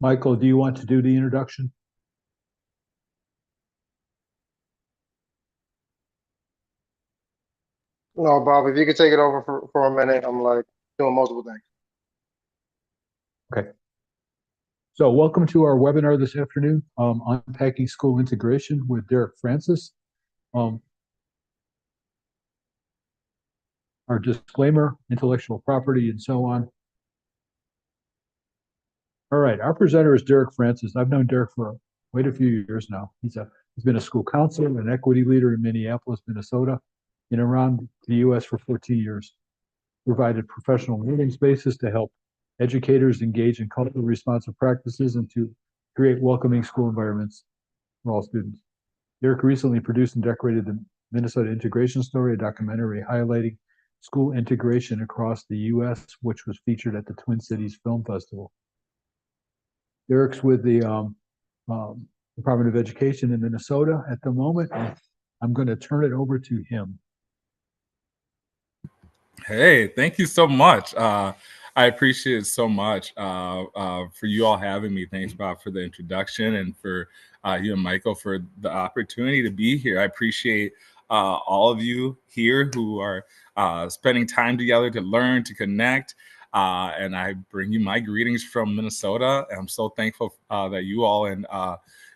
Michael, do you want to do the introduction? No, Bob, if you could take it over for a minute, I'm like doing multiple things. Okay. So welcome to our webinar this afternoon, Unpacking School Integration with Derek Francis. Um, our disclaimer, intellectual property, and so on. All right, our presenter is Derek Francis. I've known Derek for quite a few years now. He's been a school counselor, an equity leader in Minneapolis, Minnesota, and around the U.S. for 14 years. Provided professional learning spaces to help educators engage in culturally responsive practices and to create welcoming school environments for all students. Derek recently produced and decorated the Minnesota Integration Story, a documentary highlighting school integration across the U.S., which was featured at the Twin Cities Film Festival. Derek's with the Department of Education in Minnesota at the moment. I'm going to turn it over to him. Hey, thank you so much. I appreciate it so much for you all having me. Thanks, Bob, for the introduction, and for you and Michael for the opportunity to be here. I appreciate all of you here who are spending time together to learn, to connect. And I bring you my greetings from Minnesota. I'm so thankful that you all in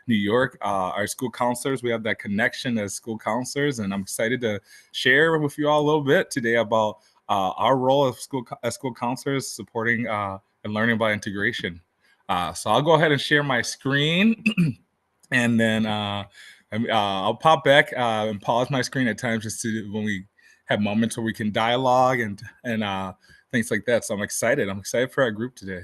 New York are school counselors. We have that connection as school counselors, and I'm excited to share with you all a little bit today about our role as school counselors supporting and learning about integration. So I'll go ahead and share my screen, and then I'll pop back and pause my screen at times just to when we have moments where we can dialogue and things like that. So I'm excited. I'm excited for our group today.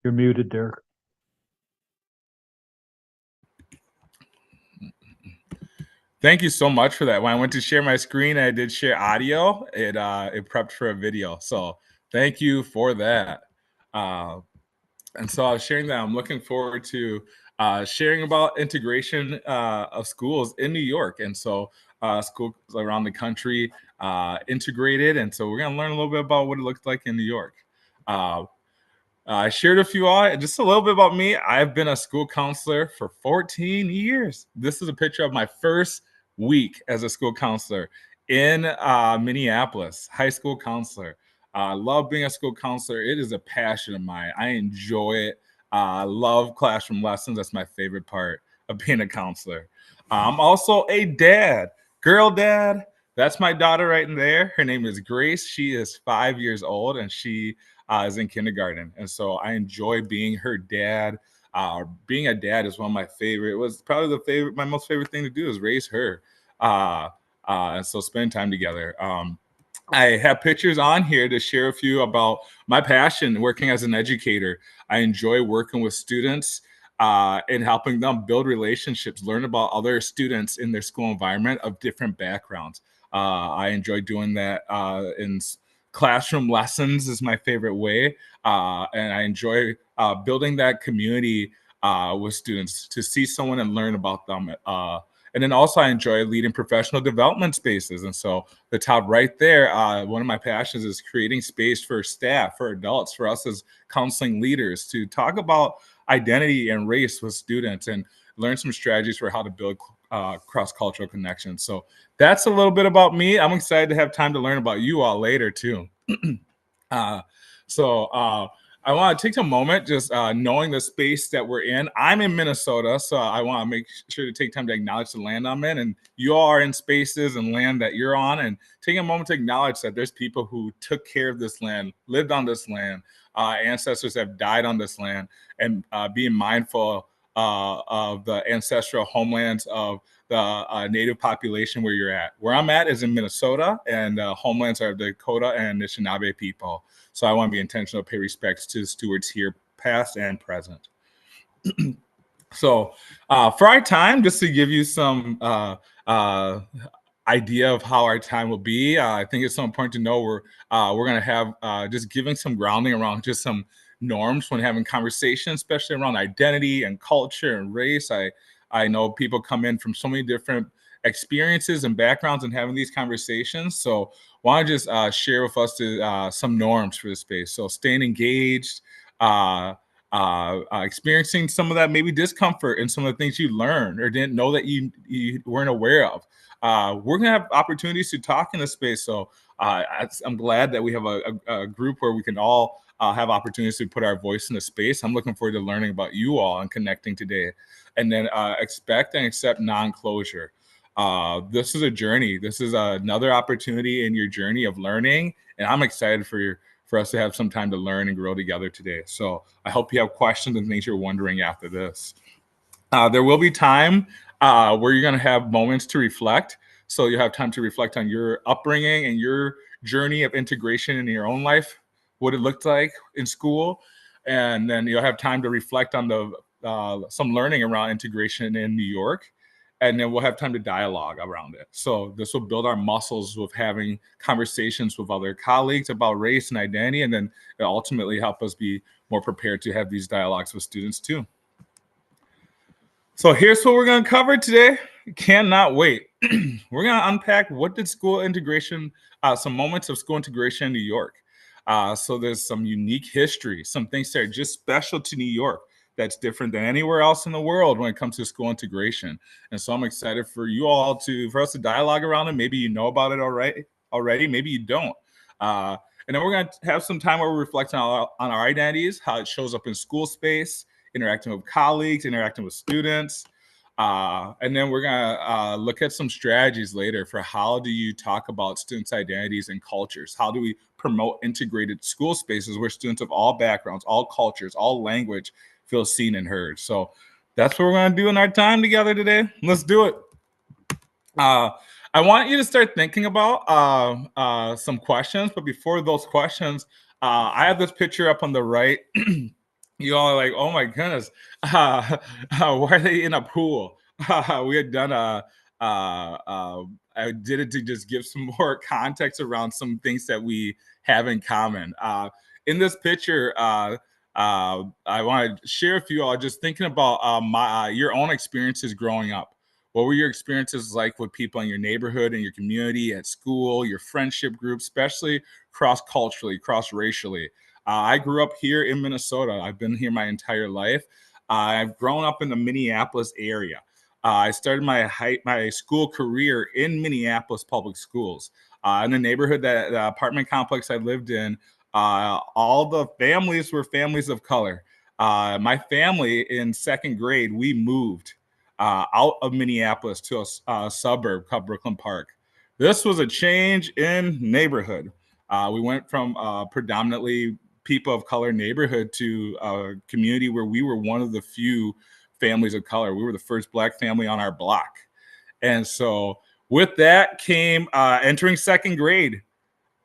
You're muted, Derek. Thank you so much for that. When I went to share my screen, I did share audio. It prepped for a video. So thank you for that. And so I was sharing that. I'm looking forward to sharing about integration of schools in New York. And so schools around the country integrated. And so we're going to learn a little bit about what it looks like in New York. I shared a few just a little bit about me. I've been a school counselor for 14 years. This is a picture of my first week as a school counselor in Minneapolis, high school counselor. I love being a school counselor. It is a passion of mine. I enjoy it. I love classroom lessons. That's my favorite part of being a counselor. I'm also a dad, girl dad. That's my daughter right in there. Her name is Grace. She is 5 years old, and she is in kindergarten. And so I enjoy being her dad. Being a dad is one of my favorite. It was probably my most favorite thing to do is raise her. And so spend time together. I have pictures on here to share with you about my passion working as an educator. I enjoy working with students and helping them build relationships, learn about other students in their school environment of different backgrounds. I enjoy doing that in classroom lessons is my favorite way. And I enjoy building that community with students to see someone and learn about them. And then also I enjoy leading professional development spaces. And so the top right there, one of my passions is creating space for staff, for adults, for us as counseling leaders to talk about identity and race with students and learn some strategies for how to build cross-cultural connections. So that's a little bit about me. I'm excited to have time to learn about you all later too. So I want to take a moment just knowing the space that we're in. I'm in Minnesota, so I want to make sure to take time to acknowledge the land I'm in. And you all are in spaces and land that you're on. And take a moment to acknowledge that there's people who took care of this land, lived on this land, ancestors have died on this land, and being mindful of the ancestral homelands of the native population where you're at. Where I'm at is in Minnesota, and homelands are Dakota and Anishinaabe people. So I want to be intentional to pay respects to the stewards here, past and present. So for our time, just to give you some idea of how our time will be. I think it's so important to know we're going to have just giving some grounding around just some norms when having conversations, especially around identity and culture and race. I know people come in from so many different experiences and backgrounds and having these conversations. So want to just share with us some norms for the space. So staying engaged, experiencing some of that maybe discomfort and some of the things you learned or didn't know that you weren't aware of. We're going to have opportunities to talk in this space. So I'm glad that we have a group where we can all have opportunities to put our voice in the space. I'm looking forward to learning about you all and connecting today. And then expect and accept non-closure. This is a journey. This is another opportunity in your journey of learning. And I'm excited for us to have some time to learn and grow together today. So I hope you have questions and things you're wondering after this. There will be time where you're going to have moments to reflect. So you have time to reflect on your upbringing and your journey of integration in your own life, what it looked like in school. And then you'll have time to reflect on some learning around integration in New York. And then we'll have time to dialogue around it. So this will build our muscles with having conversations with other colleagues about race and identity, and then it'll ultimately help us be more prepared to have these dialogues with students too. So here's what we're going to cover today. Cannot wait. We're going to unpack what did school integration, some moments of school integration in New York. So there's some unique history, some things that are just special to New York that's different than anywhere else in the world when it comes to school integration. And so I'm excited for you all for us to dialogue around it. Maybe you know about it already. Maybe you don't. And then we're going to have some time where we reflect on our identities, how it shows up in school space, interacting with colleagues, interacting with students. And then we're going to look at some strategies later for how do you talk about students' identities and cultures? How do we promote integrated school spaces where students of all backgrounds, all cultures, all language feel seen and heard? So that's what we're going to do in our time together today. Let's do it. I want you to start thinking about some questions, but before those questions, I have this picture up on the right. You all are like, oh my goodness, why are they in a pool? We had done I did it to just give some more context around some things that we have in common. In this picture, I want to share with you all just thinking about your own experiences growing up. What were your experiences like with people in your neighborhood, in your community, at school, your friendship group, especially cross-culturally, cross-racially? I grew up here in Minnesota. I've been here my entire life. I've grown up in the Minneapolis area. I started my school career in Minneapolis public schools. In the neighborhood, the apartment complex I lived in, all the families were families of color. My family in second grade, we moved out of Minneapolis to a suburb called Brooklyn Park. This was a change in neighborhood. We went from predominantly people of color neighborhood to a community where we were one of the few families of color. We were the first Black family on our block. And so with that came entering second grade.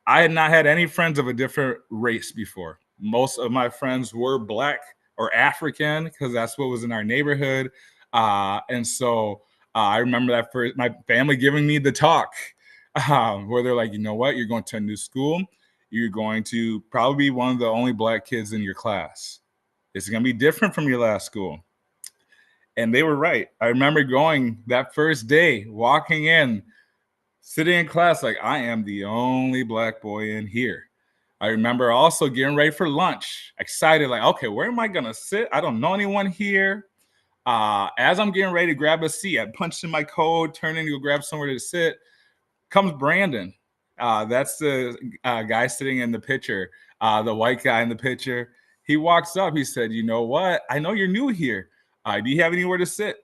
I had not had any friends of a different race before. Most of my friends were Black or African because that's what was in our neighborhood. And so I remember that first, my family giving me the talk where they're like, you know what, you're going to a new school. You're going to probably be one of the only Black kids in your class. It's going to be different from your last school. And they were right. I remember going that first day, walking in, sitting in class like, I am the only Black boy in here. I remember also getting ready for lunch, excited, like, okay, where am I going to sit? I don't know anyone here. As I'm getting ready to grab a seat, I punched in my code, turning to go grab somewhere to sit. Comes Brandon. That's the guy sitting in the picture, the white guy in the picture. He walks up. He said, you know what? I know you're new here. Do you have anywhere to sit?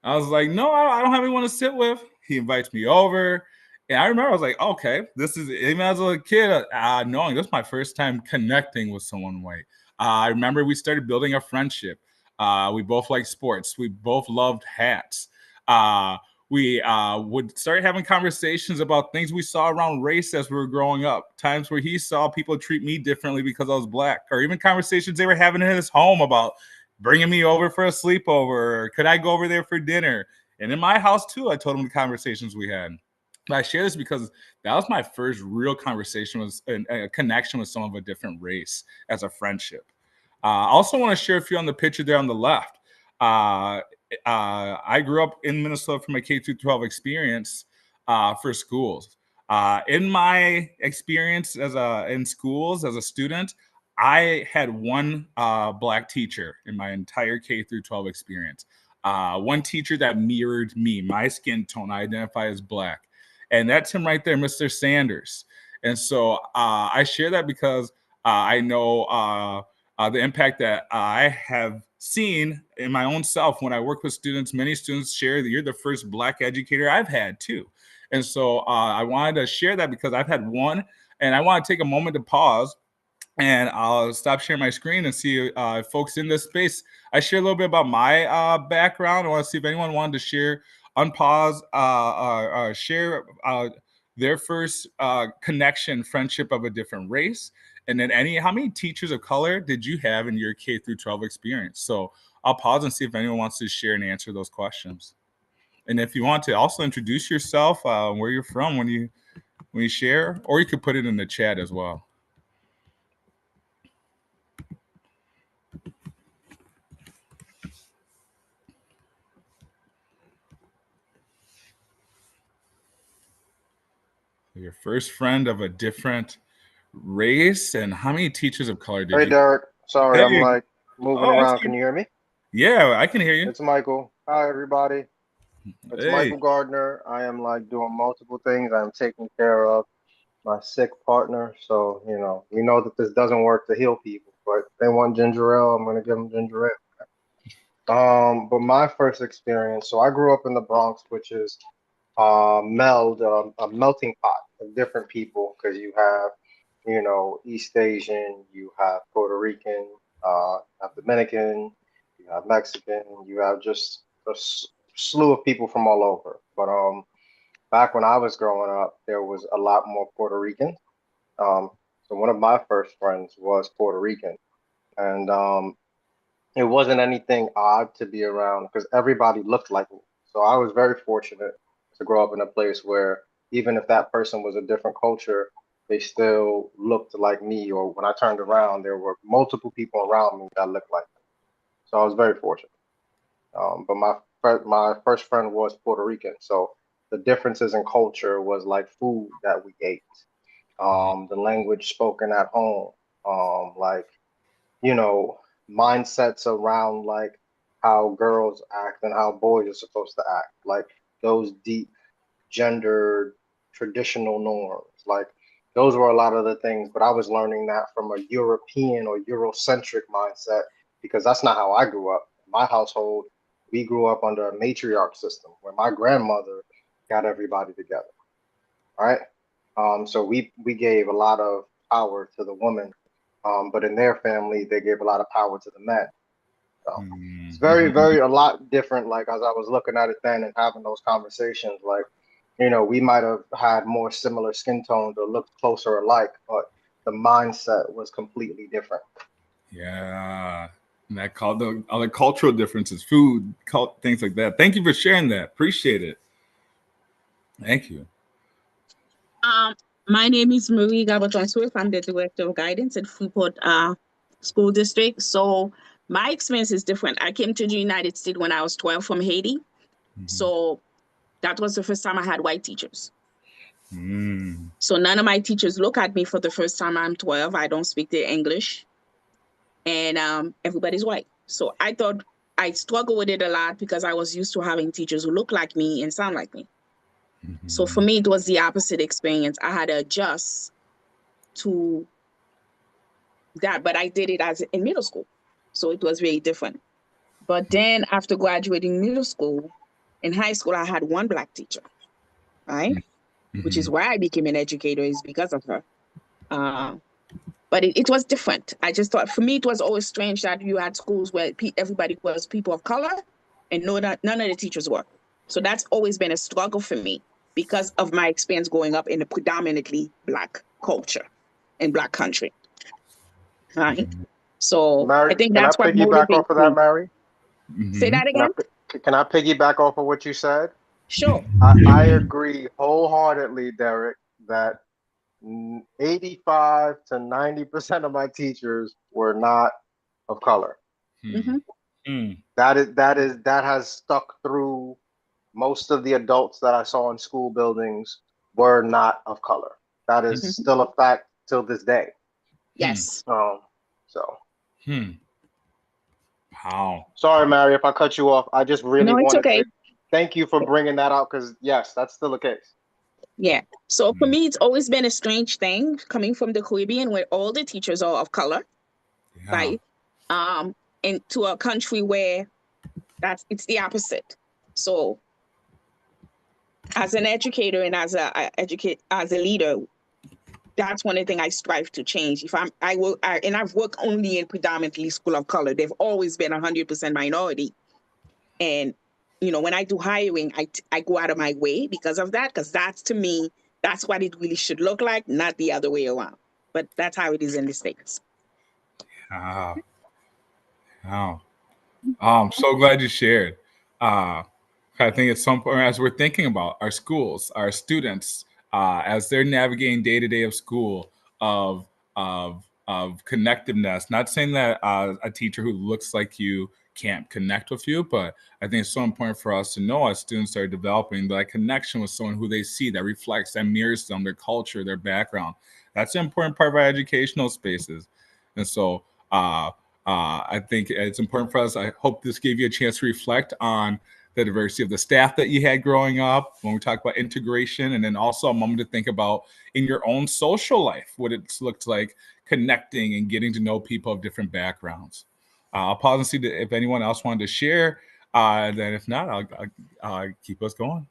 I was like, no, I don't have anyone to sit with. He invites me over. And I remember I was like, okay, this is, even as a kid, knowing this is my first time connecting with someone white. I remember we started building a friendship. We both liked sports. We both loved hats. We would start having conversations about things we saw around race as we were growing up. Times where he saw people treat me differently because I was Black, or even conversations they were having in his home about bringing me over for a sleepover. Or could I go over there for dinner? And in my house too, I told him the conversations we had. I share this because that was my first real conversation with a connection with someone of a different race as a friendship. I also want to share a few on the picture there on the left. I grew up in Minnesota for my K through 12 experience for schools. In my experience in schools as a student, I had one Black teacher in my entire K through 12 experience. One teacher that mirrored me, my skin tone. I identify as Black. And that's him right there, Mr. Sanders. And so I share that because I know the impact that I have seen in my own self when I work with students. Many students share that you're the first Black educator I've had too. And so I wanted to share that because I've had one, and I want to take a moment to pause, and I'll stop sharing my screen and see folks in this space. I share a little bit about my background. I want to see if anyone wanted to share, unpause, share their first connection, friendship of a different race. And then how many teachers of color did you have in your K through 12 experience? So I'll pause and see if anyone wants to share and answer those questions. And if you want to also introduce yourself, where you're from when you share, or you could put it in the chat as well. Your first friend of a different race, and how many teachers of color did Hey, you? Derek. Sorry, I'm Hey. like moving Oh, around. okay. Can you hear me? Yeah, I can hear you. It's Michael. Hi, everybody. It's Hey. Michael Gardner. I am like doing multiple things. I'm taking care of my sick partner. So, we know that this doesn't work to heal people, but they want ginger ale. I'm going to give them ginger ale. But my first experience, so I grew up in the Bronx, which is a melting pot of different people, because you have, East Asian, you have Puerto Rican, you have Dominican, you have Mexican, you have just a slew of people from all over. But back when I was growing up, there was a lot more Puerto Rican. So one of my first friends was Puerto Rican, and it wasn't anything odd to be around because everybody looked like me. So I was very fortunate to grow up in a place where even if that person was a different culture, they still looked like me. Or when I turned around, there were multiple people around me that looked like me. So I was very fortunate. But my first friend was Puerto Rican. So the differences in culture was like food that we ate, the language spoken at home, like, mindsets around like how girls act and how boys are supposed to act, like those deep gender traditional norms. Like those were a lot of the things, but I was learning that from a European or Eurocentric mindset because that's not how I grew up. In my household, we grew up under a matriarch system where my grandmother got everybody together. All right. So we gave a lot of power to the woman, but in their family, they gave a lot of power to the men. So it's very, very a lot different. Like as I was looking at it then and having those conversations, like, we might have had more similar skin tones or looked closer alike, but the mindset was completely different. Yeah. And that called the other cultural differences, food, things like that. Thank you for sharing that. Appreciate it. Thank you. My name is Marie Gabaton-Swift. I'm the Director of Guidance at Freeport School District. So my experience is different. I came to the United States when I was 12 from Haiti. So that was the first time I had white teachers. So none of my teachers look at me for the first time. I'm 12. I don't speak their English. And everybody's white. So I thought I struggled with it a lot because I was used to having teachers who look like me and sound like me. So for me, it was the opposite experience. I had to adjust to that, but I did it in middle school. So it was very different. But then after graduating middle school, in high school, I had one Black teacher, right? Which is why I became an educator, is because of her. But it was different. I just thought, for me, it was always strange that you had schools where everybody was people of color and none of the teachers were. So that's always been a struggle for me because of my experience growing up in a predominantly Black culture in Black country. Right. So Mary, I think can I that's what piggyback motivates off of me. that, Mary? Say that again? Can I piggyback off of what you said? Sure. I agree wholeheartedly, Derek, that 85 to 90% of my teachers were not of color. Mm-hmm. That has stuck through. Most of the adults that I saw in school buildings were not of color. That is Mm-hmm. still a fact till this day. Yes. So Wow. sorry, Mary, if I cut you off. I just really No, it's wanted okay. to thank you for bringing that out because yes, that's still the case. Yeah. So for me, it's always been a strange thing coming from the Caribbean where all the teachers are of color, Yeah. right? Into a country where it's the opposite. So as an educator and as a leader, that's one of the things I strive to change. If I've worked only in predominantly school of color. They've always been 100% minority. And, when I do hiring, I go out of my way because of that, because that's, to me, that's what it really should look like, not the other way around. But that's how it is in the States. Wow. Wow. I'm so glad you shared. I think at some point, as we're thinking about our schools, our students, as they're navigating day to day of school, of connectiveness. Not saying that a teacher who looks like you can't connect with you, but I think it's so important for us to know as students are developing that connection with someone who they see, that reflects, that mirrors them, their culture, their background. That's an important part of our educational spaces, and so. I think it's important for us. I hope this gave you a chance to reflect on the diversity of the staff that you had growing up when we talk about integration, and then also a moment to think about in your own social life what it's looked like connecting and getting to know people of different backgrounds. I'll pause and see if anyone else wanted to share. Then if not, I'll keep us going.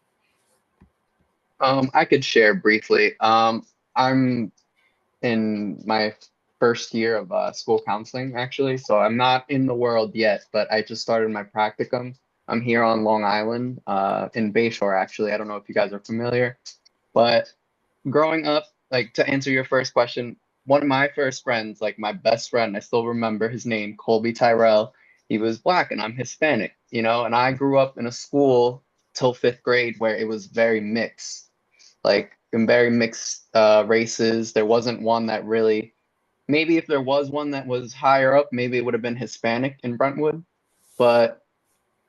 I could share briefly. I'm in my first year of school counseling, actually. So I'm not in the world yet, but I just started my practicum. I'm here on Long Island, in Bayshore, actually. I don't know if you guys are familiar, but growing up, like to answer your first question, one of my first friends, like my best friend, I still remember his name, Colby Tyrell. He was Black and I'm Hispanic, and I grew up in a school till fifth grade where it was very mixed, like in very mixed races. There wasn't one that really, maybe if there was one that was higher up, maybe it would have been Hispanic in Brentwood. But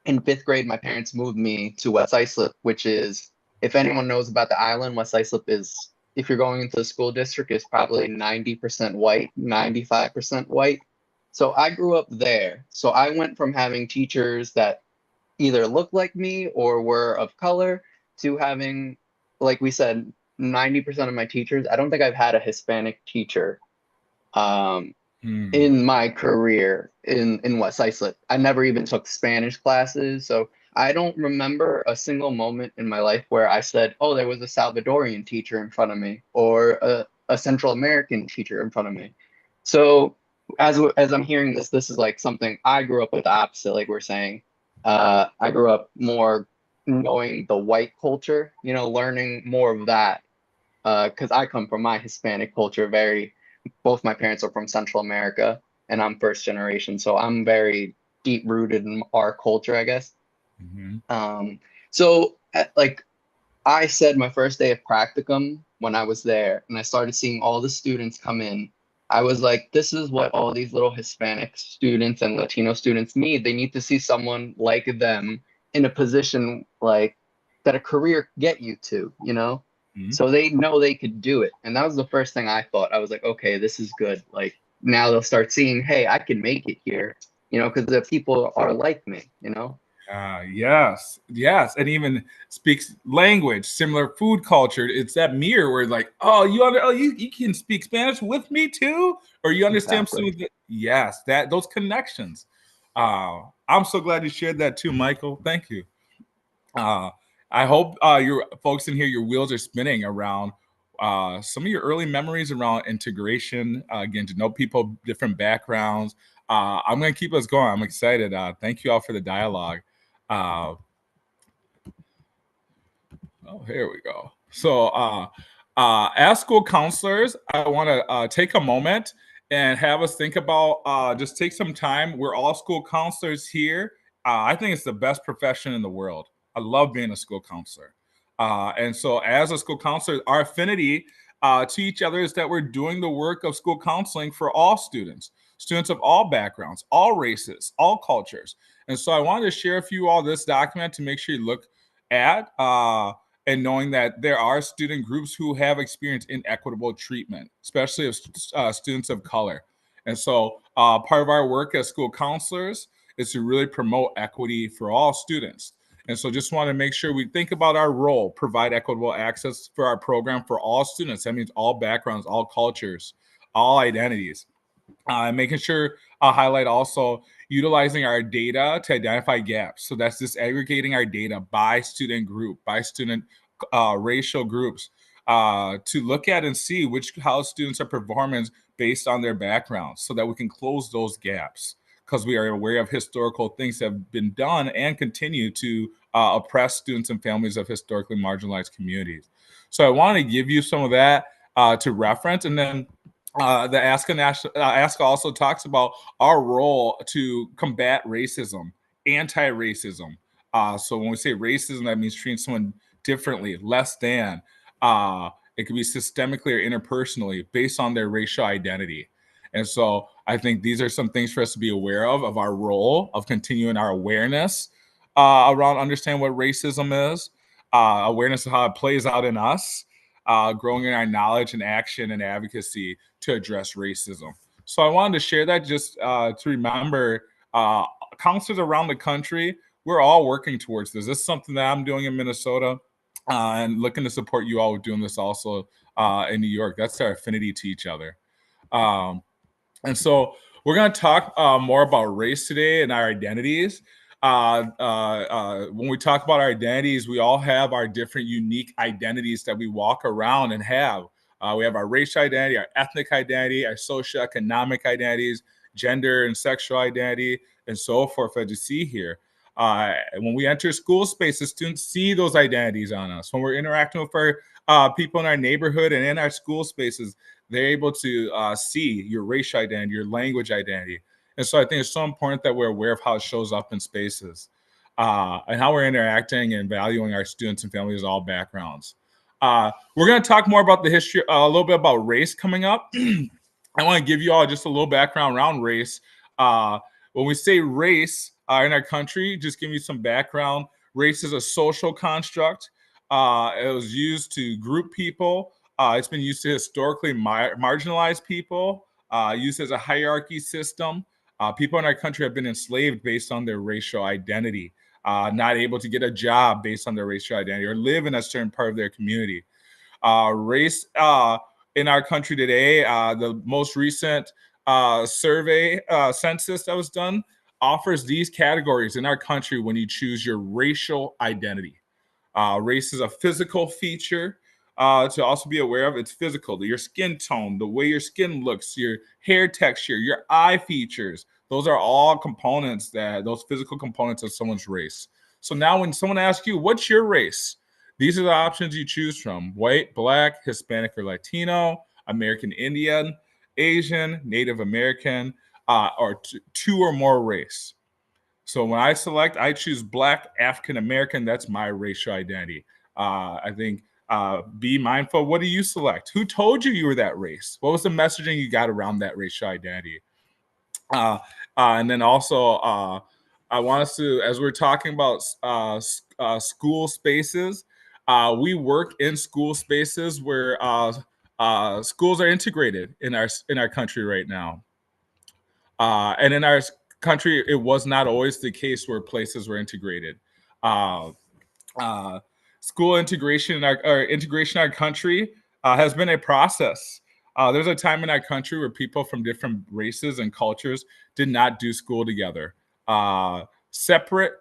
in fifth grade, my parents moved me to West Islip, which is, if anyone knows about the island, West Islip is, if you're going into the school district, is probably 90% white, 95% white. So I grew up there. So I went from having teachers that either looked like me or were of color to having, like we said, 90% of my teachers. I don't think I've had a Hispanic teacher in my career in West Islip. I never even took Spanish classes, so I don't remember a single moment in my life where I said, "Oh, there was a Salvadorian teacher in front of me or a Central American teacher in front of me." So as I'm hearing this, this is like something I grew up with the opposite, like we're saying. I grew up more knowing the white culture, learning more of that, because I come from my Hispanic culture. Both my parents are from Central America, and I'm first generation, so I'm very deep rooted in our culture, I guess. So like I said, my first day of practicum when I was there, and I started seeing all the students come in. I was like, this is what all these little Hispanic students and Latino students need. They need to see someone like them in a position like that a career get you to. So they know they could do it. And that was the first thing I thought. I was like, okay, this is good. Like now they'll start seeing, hey, I can make it here, because the people are like me. Yes, and even speaks language, similar food culture. It's that mirror where like, you can speak Spanish with me too, or you understand Exactly. yes, those connections. I'm so glad you shared that too, Michael. Thank you. I hope your folks in here, your wheels are spinning around some of your early memories around integration, getting to know people, different backgrounds. I'm going to keep us going. I'm excited. Thank you all for the dialogue. Here we go. So, as school counselors, I want to take a moment and have us think about just take some time. We're all school counselors here. I think it's the best profession in the world. I love being a school counselor. And so as a school counselor, our affinity to each other is that we're doing the work of school counseling for all students of all backgrounds, all races, all cultures. And so I wanted to share with you all this document to make sure you look at and knowing that there are student groups who have experienced inequitable treatment, especially of students of color. And so part of our work as school counselors is to really promote equity for all students. And so just want to make sure we think about our role, provide equitable access for our program for all students. That means all backgrounds, all cultures, all identities. Making sure I'll highlight also utilizing our data to identify gaps. So that's disaggregating our data by student group, by student racial groups, to look at and see how students are performing based on their backgrounds so that we can close those gaps, because we are aware of historical things that have been done and continue to oppress students and families of historically marginalized communities. So I want to give you some of that to reference. And then the ASCA also talks about our role to combat racism, anti-racism. So when we say racism, that means treating someone differently, less than. It could be systemically or interpersonally based on their racial identity. And so I think these are some things for us to be aware of our role of continuing our awareness around understanding what racism is, awareness of how it plays out in us, growing in our knowledge and action and advocacy to address racism. So I wanted to share that just to remember counselors around the country, we're all working towards this. This is something that I'm doing in Minnesota and looking to support you all with doing this also in New York. That's our affinity to each other. And so we're going to talk more about race today and our identities. When we talk about our identities, we all have our different unique identities that we walk around and have. We have our racial identity, our ethnic identity, our socioeconomic identities, gender and sexual identity, and so forth, as you see here. When we enter school spaces, students see those identities on us. When we're interacting with our people in our neighborhood and in our school spaces, they're able to see your racial identity, your language identity. And so I think it's so important that we're aware of how it shows up in spaces and how we're interacting and valuing our students and families of all backgrounds. We're going to talk more about the history, a little bit about race coming up. I want to give you all just a little background around race. When we say race in our country, just give you some background. Race is a social construct. It was used to group people. It's been used to historically marginalize people, used as a hierarchy system. People in our country have been enslaved based on their racial identity, not able to get a job based on their racial identity or live in a certain part of their community. Race in our country today, the most recent survey census that was done offers these categories in our country when you choose your racial identity. Race is a physical feature to also be aware of. It's physical, your skin tone, the way your skin looks, your hair texture, your eye features. Those are all components those physical components of someone's race. So now when someone asks you, what's your race? These are the options you choose from: white, black, Hispanic or Latino, American Indian, Asian, Native American, or two or more race. So when I select, I choose Black, African American. That's my racial identity. I think be mindful. What do you select? Who told you were that race? What was the messaging you got around that racial identity? And then also, I want us to, as we're talking about school spaces, we work in school spaces where schools are integrated in our country right now. And in our country, it was not always the case where places were integrated. School integration in our country has been a process. There's a time in our country where people from different races and cultures did not do school together. Separate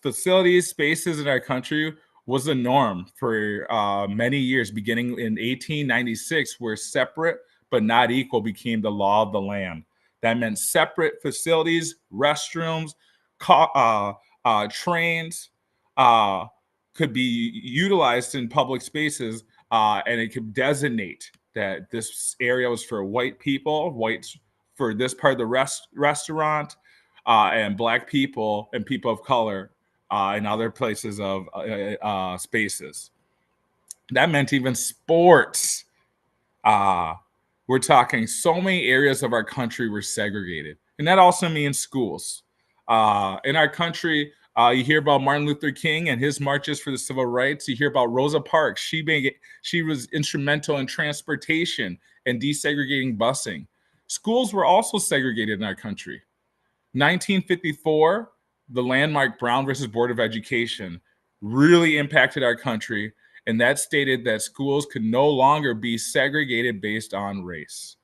facilities, spaces in our country was the norm for many years, beginning in 1896, where separate but not equal became the law of the land. That meant separate facilities, restrooms, trains could be utilized in public spaces, and it could designate that this area was for white people, whites for this part of the restaurant, and black people and people of color and other places of spaces. That meant even sports. We're talking so many areas of our country were segregated. And that also means schools. In our country, you hear about Martin Luther King and his marches for the civil rights. You hear about Rosa Parks. She was instrumental in transportation and desegregating busing. Schools were also segregated in our country. 1954, the landmark Brown versus Board of Education really impacted our country, and that stated that schools could no longer be segregated based on race.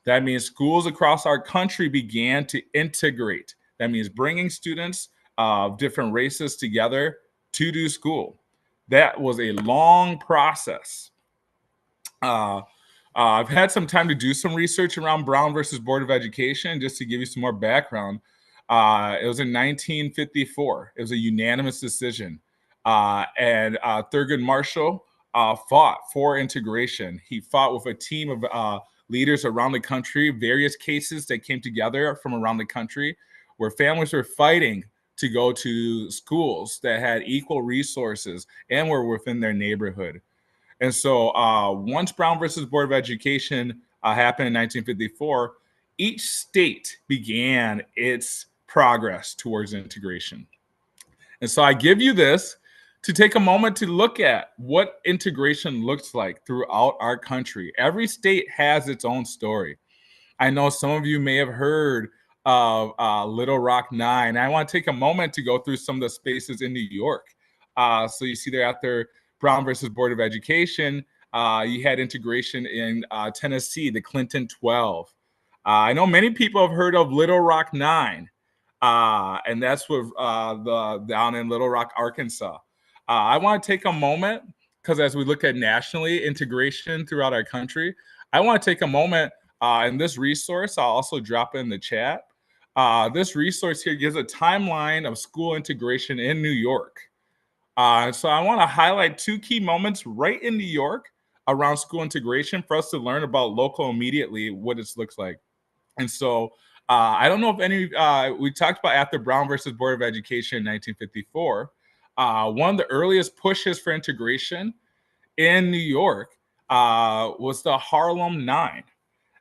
That means schools across our country began to integrate. That means bringing students of different races together to do school. That was a long process. I've had some time to do some research around Brown versus Board of Education, just to give you some more background. It was in 1954. It was a unanimous decision. And Thurgood Marshall fought for integration. He fought with a team of leaders around the country, various cases that came together from around the country, where families were fighting to go to schools that had equal resources and were within their neighborhood. And so once Brown versus Board of Education happened in 1954, each state began its progress towards integration. And so I give you this to take a moment to look at what integration looks like throughout our country. Every state has its own story. I know some of you may have heard of Little Rock 9. I want to take a moment to go through some of the spaces in New York. So you see there out there, Brown versus Board of Education. You had integration in Tennessee, the Clinton 12. I know many people have heard of Little Rock 9, and that's with down in Little Rock, Arkansas. I want to take a moment, because as we look at nationally integration throughout our country, I want to take a moment, and this resource, I'll also drop in the chat. This resource here gives a timeline of school integration in New York. So I want to highlight two key moments right in New York around school integration for us to learn about local immediately what it looks like. And so I don't know if any, we talked about after Brown versus Board of Education in 1954. One of the earliest pushes for integration in New York was the Harlem 9.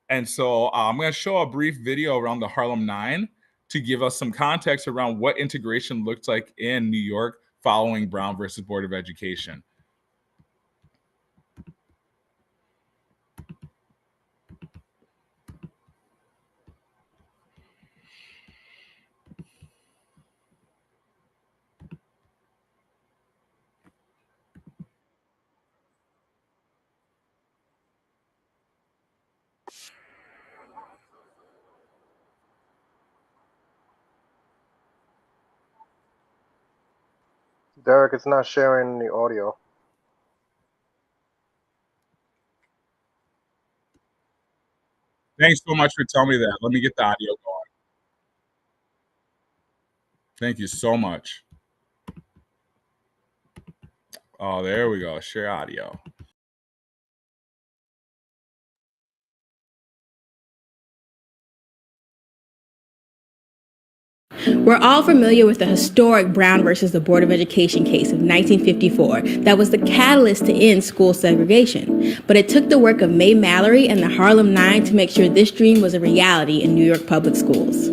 And so I'm going to show a brief video around the Harlem 9 to give us some context around what integration looked like in New York following Brown versus Board of Education. Derek, it's not sharing the audio. Thanks so much for telling me that. Let me get the audio going. Thank you so much. Oh, there we go. Share audio. We're all familiar with the historic Brown versus the Board of Education case of 1954 that was the catalyst to end school segregation. But it took the work of May Mallory and the Harlem 9 to make sure this dream was a reality in New York public schools.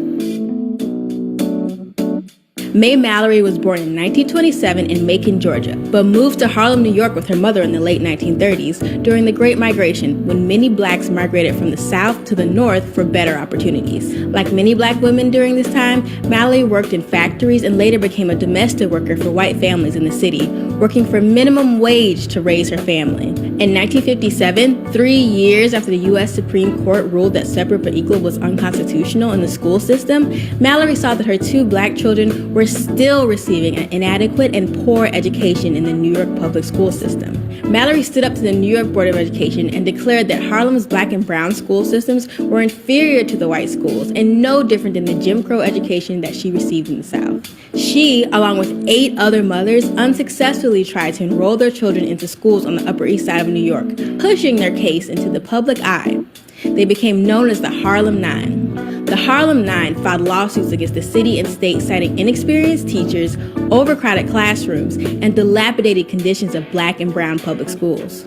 May Mallory was born in 1927 in Macon, Georgia, but moved to Harlem, New York with her mother in the late 1930s during the Great Migration, when many blacks migrated from the South to the North for better opportunities. Like many black women during this time, Mallory worked in factories and later became a domestic worker for white families in the city, working for minimum wage to raise her family. In 1957, 3 years after the U.S. Supreme Court ruled that separate but equal was unconstitutional in the school system, Mallory saw that her two black children were still receiving an inadequate and poor education in the New York public school system. Mallory stood up to the New York Board of Education and declared that Harlem's black and brown school systems were inferior to the white schools and no different than the Jim Crow education that she received in the South. She, along with 8 other mothers, unsuccessfully tried to enroll their children into schools on the Upper East Side of New York, pushing their case into the public eye. They became known as the Harlem 9. The Harlem Nine filed lawsuits against the city and state citing inexperienced teachers, overcrowded classrooms, and dilapidated conditions of black and brown public schools.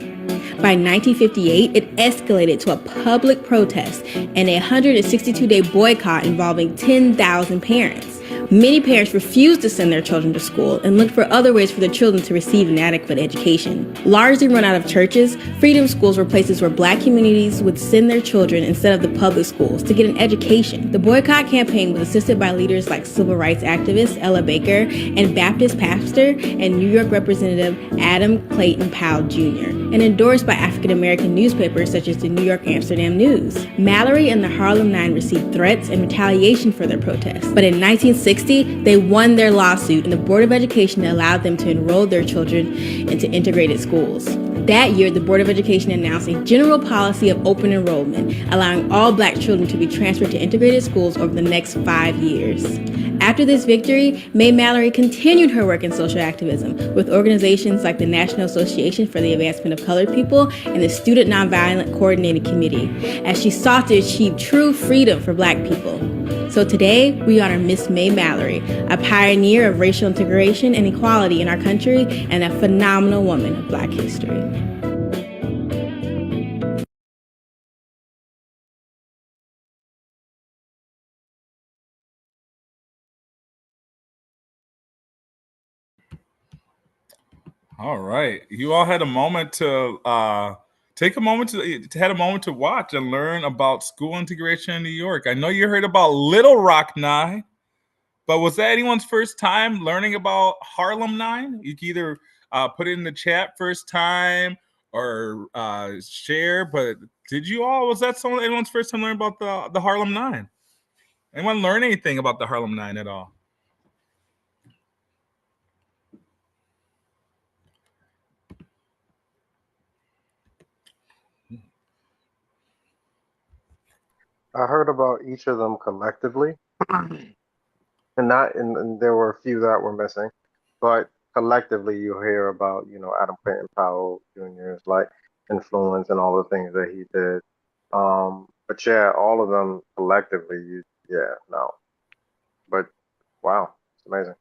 By 1958, it escalated to a public protest and a 162-day boycott involving 10,000 parents. Many parents refused to send their children to school and looked for other ways for their children to receive an adequate education. Largely run out of churches, freedom schools were places where black communities would send their children instead of the public schools to get an education. The boycott campaign was assisted by leaders like civil rights activist Ella Baker and Baptist pastor and New York Representative Adam Clayton Powell Jr., and endorsed by African American newspapers such as the New York Amsterdam News. Mallory and the Harlem Nine received threats and retaliation for their protests, but in 1960, they won their lawsuit, and the Board of Education allowed them to enroll their children into integrated schools. That year, the Board of Education announced a general policy of open enrollment, allowing all black children to be transferred to integrated schools over the next 5 years. After this victory, Mae Mallory continued her work in social activism with organizations like the National Association for the Advancement of Colored People and the Student Nonviolent Coordinating Committee, as she sought to achieve true freedom for black people. So today, we honor Miss Mae Mallory, a pioneer of racial integration and equality in our country and a phenomenal woman of black history. All right. You all had a moment to take a moment to watch and learn about school integration in New York. I know you heard about Little Rock 9, but was that anyone's first time learning about Harlem 9? You can either put it in the chat first time or share, but was that anyone's first time learning about the Harlem 9? Anyone learn anything about the Harlem 9 at all? I heard about each of them collectively, and there were a few that were missing, but collectively you hear about, Adam Clayton Powell Jr.'s like influence and all the things that he did. But yeah, all of them collectively, no. But wow, it's amazing.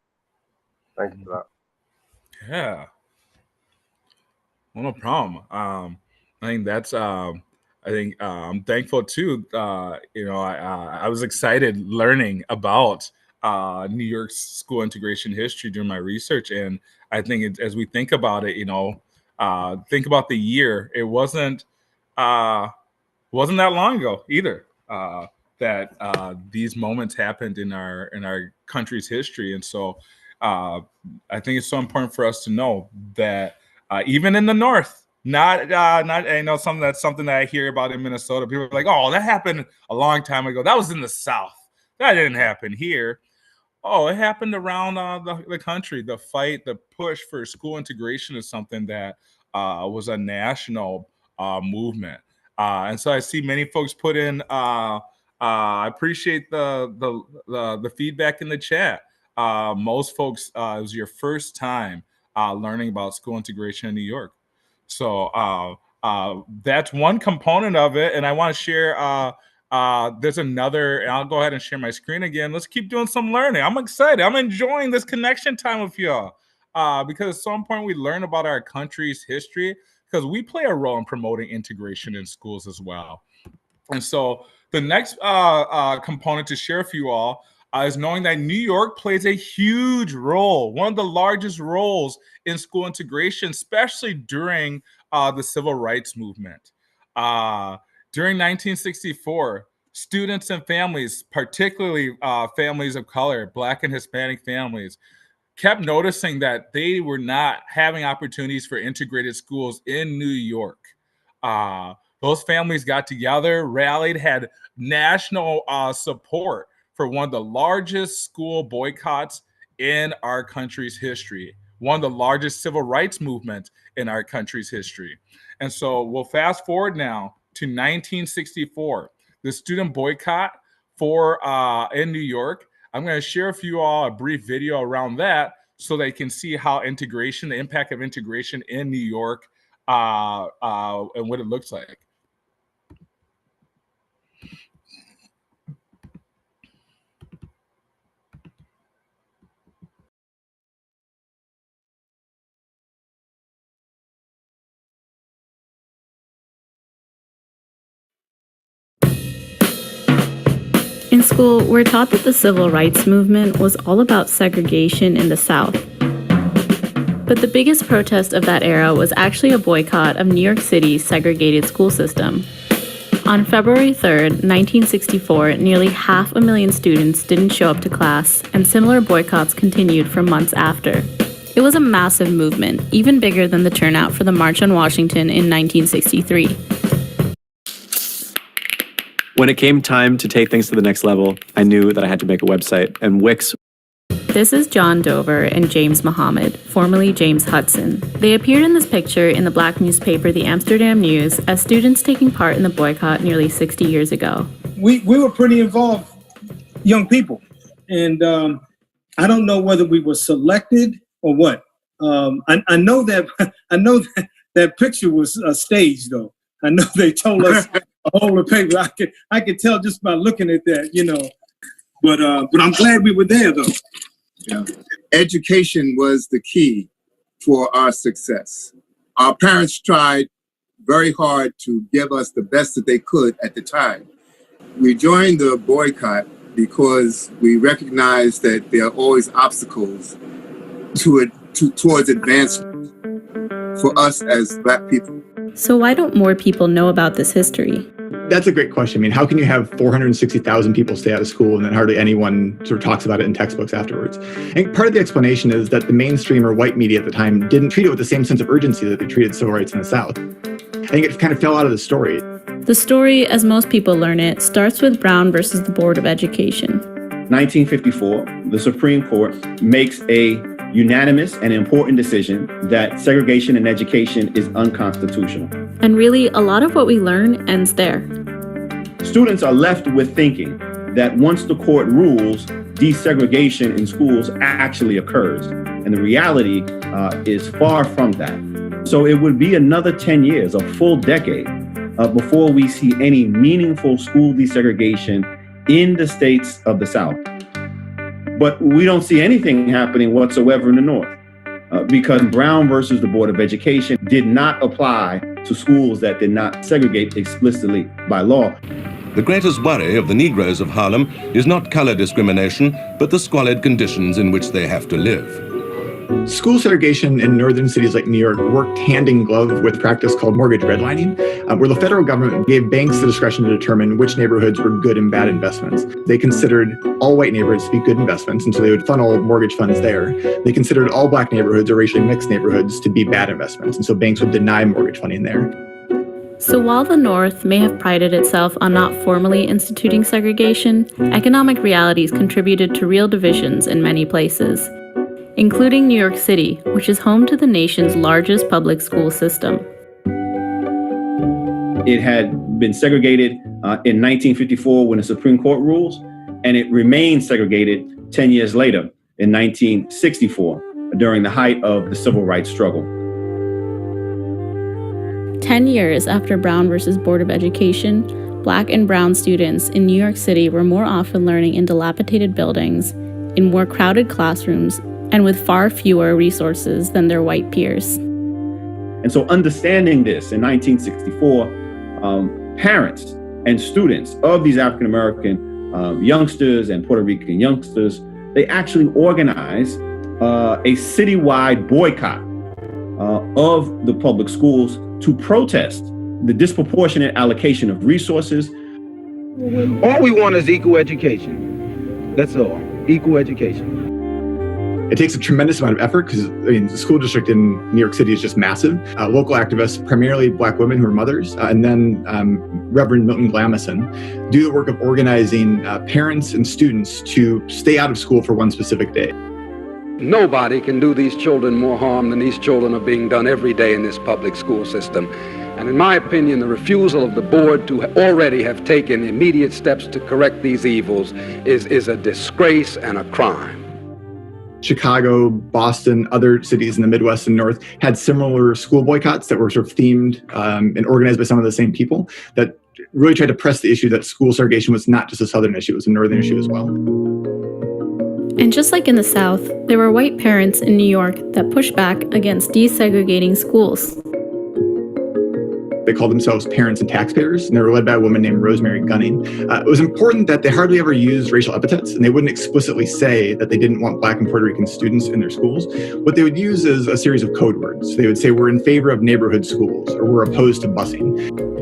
Thank you for that. Yeah. Well, no problem. I think that's. I'm thankful too. I was excited learning about New York's school integration history during my research, and I think as we think about it, think about the year. It wasn't that long ago either that these moments happened in our country's history, and so I think it's so important for us to know that even in the North, not I know something that I hear about in Minnesota. People are like, "Oh, that happened a long time ago. That was in the South. That didn't happen here." Oh, it happened around the country. The fight, the push for school integration is something that was a national movement. And so I see many folks put in. I appreciate the feedback in the chat. Most folks, it was your first time learning about school integration in New York. So that's one component of it, and I want to share. There's another, and I'll go ahead and share my screen again. Let's keep doing some learning. I'm excited. I'm enjoying this connection time with y'all because it's so important we learn about our country's history because we play a role in promoting integration in schools as well. And so the next component to share with you all is knowing that New York plays a huge role, one of the largest roles in school integration, especially during the civil rights movement. During 1964, students and families, particularly families of color, Black and Hispanic families, kept noticing that they were not having opportunities for integrated schools in New York. Those families got together, rallied, had national support for one of the largest school boycotts in our country's history, one of the largest civil rights movements in our country's history. And so we'll fast forward now to 1964, the student boycott in New York. I'm going to share with you all a brief video around that so they can see how the impact of integration in New York and what it looks like. school, we're taught that the civil rights movement was all about segregation in the South. But the biggest protest of that era was actually a boycott of New York City's segregated school system. On February 3rd, 1964, nearly 500,000 students didn't show up to class, and similar boycotts continued for months after. It was a massive movement, even bigger than the turnout for the March on Washington in 1963. When it came time to take things to the next level, I knew that I had to make a website, and Wix. This is John Dover and James Muhammad, formerly James Hudson. They appeared in this picture in the black newspaper The Amsterdam News as students taking part in the boycott nearly 60 years ago. We were pretty involved young people, and I don't know whether we were selected or what. I know that picture was staged, though. I know they told us a whole of paper. I could tell just by looking at that, you know. But I'm glad we were there, though. Yeah. Education was the key for our success. Our parents tried very hard to give us the best that they could at the time. We joined the boycott because we recognized that there are always obstacles towards advancement for us as Black people. So why don't more people know about this history? That's a great question. I mean, how can you have 460,000 people stay out of school and then hardly anyone sort of talks about it in textbooks afterwards? I think part of the explanation is that the mainstream or white media at the time didn't treat it with the same sense of urgency that they treated civil rights in the South. I think it kind of fell out of the story. The story, as most people learn it, starts with Brown versus the Board of Education. 1954, the Supreme Court makes a unanimous and important decision that segregation in education is unconstitutional. And really, a lot of what we learn ends there. Students are left with thinking that once the court rules, desegregation in schools actually occurs. And the reality is far from that. So it would be another 10 years, a full decade, before we see any meaningful school desegregation in the states of the South. But we don't see anything happening whatsoever in the North because Brown versus the Board of Education did not apply to schools that did not segregate explicitly by law. The greatest worry of the Negroes of Harlem is not color discrimination, but the squalid conditions in which they have to live. School segregation in northern cities like New York worked hand in glove with practice called mortgage redlining, where the federal government gave banks the discretion to determine which neighborhoods were good and bad investments. They considered all white neighborhoods to be good investments, and so they would funnel mortgage funds there. They considered all Black neighborhoods or racially mixed neighborhoods to be bad investments, and so banks would deny mortgage funding there. So while the North may have prided itself on not formally instituting segregation, economic realities contributed to real divisions in many places, including New York City, which is home to the nation's largest public school system. It had been segregated in 1954 when the Supreme Court rules, and it remained segregated 10 years later in 1964 during the height of the civil rights struggle. 10 years after Brown versus Board of Education, Black and brown students in New York City were more often learning in dilapidated buildings, in more crowded classrooms, and with far fewer resources than their white peers. And so understanding this in 1964, parents and students of these African-American youngsters and Puerto Rican youngsters, they actually organized a citywide boycott of the public schools to protest the disproportionate allocation of resources. All we want is equal education. That's all, equal education. It takes a tremendous amount of effort because the school district in New York City is just massive. Local activists, primarily Black women who are mothers, and then Reverend Milton Glamison, do the work of organizing parents and students to stay out of school for one specific day. Nobody can do these children more harm than these children are being done every day in this public school system. And in my opinion, the refusal of the board to already have taken immediate steps to correct these evils is a disgrace and a crime. Chicago, Boston, other cities in the Midwest and North had similar school boycotts that were sort of themed and organized by some of the same people that really tried to press the issue that school segregation was not just a Southern issue, it was a Northern issue as well. And just like in the South, there were white parents in New York that pushed back against desegregating schools. They called themselves Parents and Taxpayers, and they were led by a woman named Rosemary Gunning. It was important that they hardly ever used racial epithets, and they wouldn't explicitly say that they didn't want Black and Puerto Rican students in their schools. What they would use is a series of code words. They would say, we're in favor of neighborhood schools, or we're opposed to busing.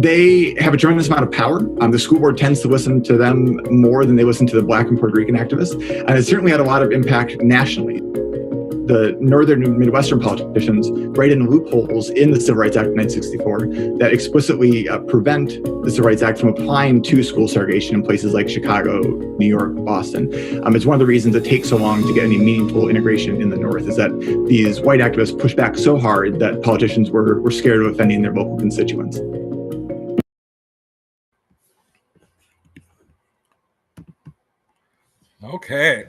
They have a tremendous amount of power. The school board tends to listen to them more than they listen to the Black and Puerto Rican activists, and it certainly had a lot of impact nationally. The Northern and Midwestern politicians write in loopholes in the Civil Rights Act of 1964 that explicitly prevent the Civil Rights Act from applying to school segregation in places like Chicago, New York, Boston. It's one of the reasons it takes so long to get any meaningful integration in the North, is that these white activists push back so hard that politicians were scared of offending their local constituents. Okay.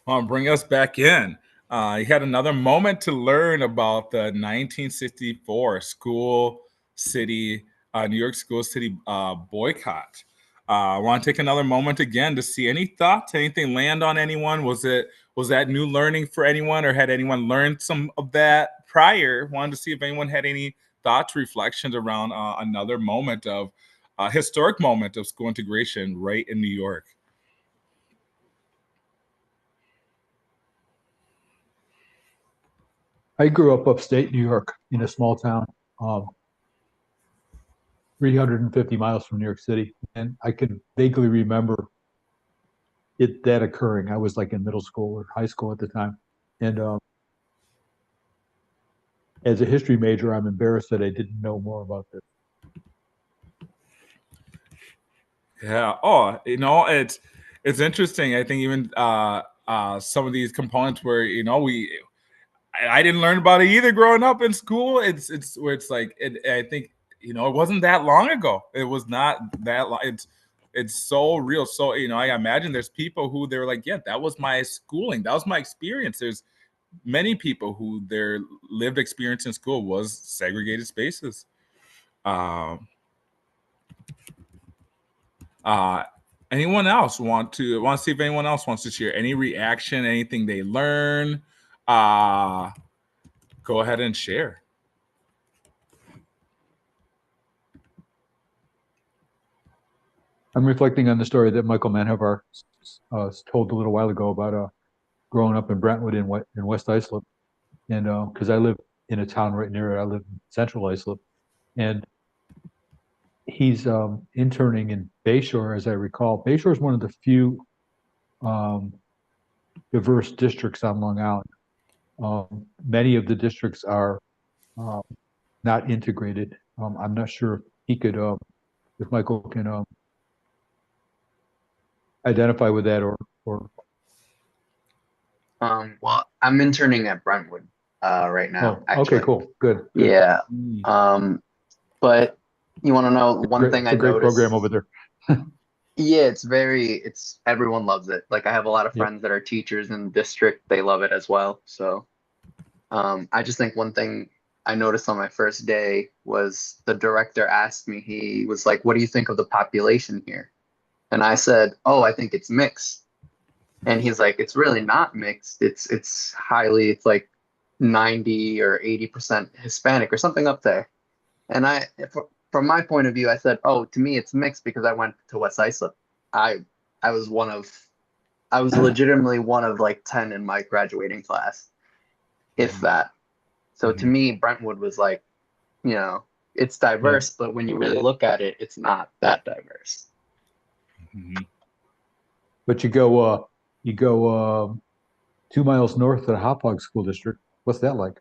I'll bring us back in. You had another moment to learn about the 1964 New York school city boycott. I want to take another moment again to see any thoughts, anything land on anyone. Was that new learning for anyone, or had anyone learned some of that prior? Wanted to see if anyone had any thoughts, reflections around another moment of historic moment of school integration right in New York. I grew up upstate New York in a small town, 350 miles from New York City, and I can vaguely remember that occurring. I was like in middle school or high school at the time, and as a history major, I'm embarrassed that I didn't know more about this. Yeah. Oh, it's interesting. I think even some of these components where I didn't learn about it either growing up in school. It's where it's like I think it wasn't that long ago. It was not that long. It's so real. So I imagine there's people who they're like, yeah, that was my schooling. That was my experience. There's many people who their lived experience in school was segregated spaces. Anyone else want to see if anyone else wants to share any reaction, anything they learn? Go ahead and share. I'm reflecting on the story that Michael Manhavar told a little while ago about growing up in Brentwood in West Islip, and because I live in a town right near it, I live in Central Islip, and he's interning in Bayshore, as I recall. Bayshore is one of the few diverse districts on Long Island. Many of the districts are not integrated. I'm not sure if he could, if Michael can identify with that or. Well, I'm interning at Brentwood right now. Oh, okay, cool, good. Yeah. But you want to know one thing I noticed? It's a great program over there. Yeah, it's everyone loves it. Like I have a lot of friends that are teachers in the district. They love it as well. So I just think one thing I noticed on my first day was the director asked me, he was like, what do you think of the population here? And I said, oh, I think it's mixed. And he's like, it's really not mixed. It's like 90 or 80% Hispanic or something up there. And from my point of view, I said, oh, to me, it's mixed because I went to West Islip. I was legitimately one of like 10 in my graduating class, if that. So to me, Brentwood was like, it's diverse, but when you really look at it, it's not that diverse. But you go 2 miles north of the Hauppauge School District. What's that like?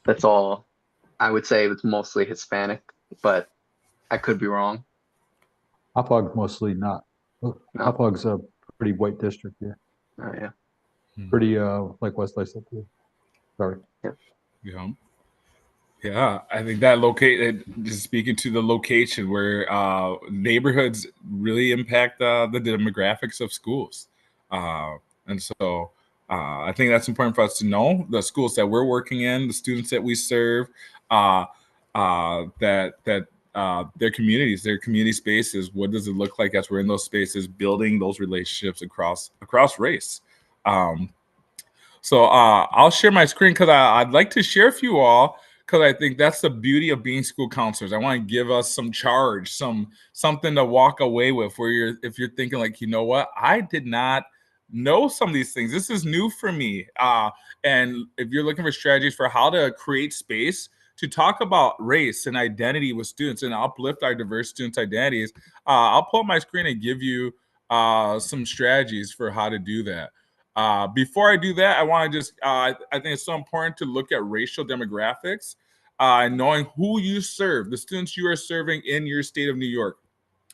That's all. I would say it's mostly Hispanic, but I could be wrong. Hauppauge mostly not. Haupauge's a pretty white district, yeah. Oh yeah. Pretty like West Islip too. Sorry. Yeah, I think that just speaking to the location where neighborhoods really impact the demographics of schools. And so I think that's important for us to know. The schools that we're working in, the students that we serve, that their communities, their community spaces, what does it look like as we're in those spaces, building those relationships across race? So I'll share my screen because I'd like to share with you all, because I think that's the beauty of being school counselors. I want to give us some charge, something to walk away with, where if you're thinking like, you know what, I did not know some of these things. This is new for me. And if you're looking for strategies for how to create space to talk about race and identity with students and uplift our diverse students' identities, I'll pull up my screen and give you some strategies for how to do that. Before I do that, I want to just, I think it's so important to look at racial demographics and knowing who you serve, the students you are serving in your state of New York.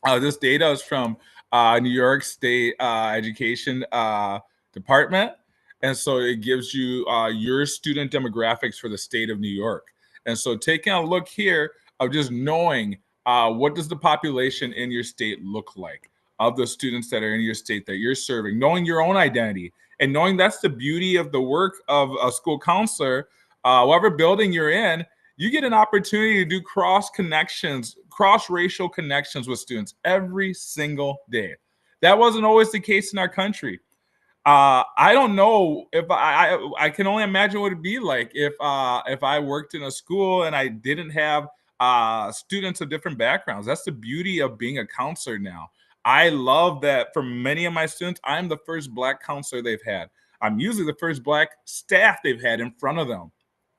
This data is from New York State Education Department. And so it gives you your student demographics for the state of New York. And so taking a look here of just knowing what does the population in your state look like of the students that are in your state that you're serving, knowing your own identity, and knowing that's the beauty of the work of a school counselor, whatever building you're in, you get an opportunity to do cross racial connections with students every single day. That wasn't always the case in our country. I don't know if I can only imagine what it'd be like if I worked in a school and I didn't have students of different backgrounds. That's the beauty of being a counselor now. I love that for many of my students, I'm the first Black counselor they've had. I'm usually the first Black staff they've had in front of them.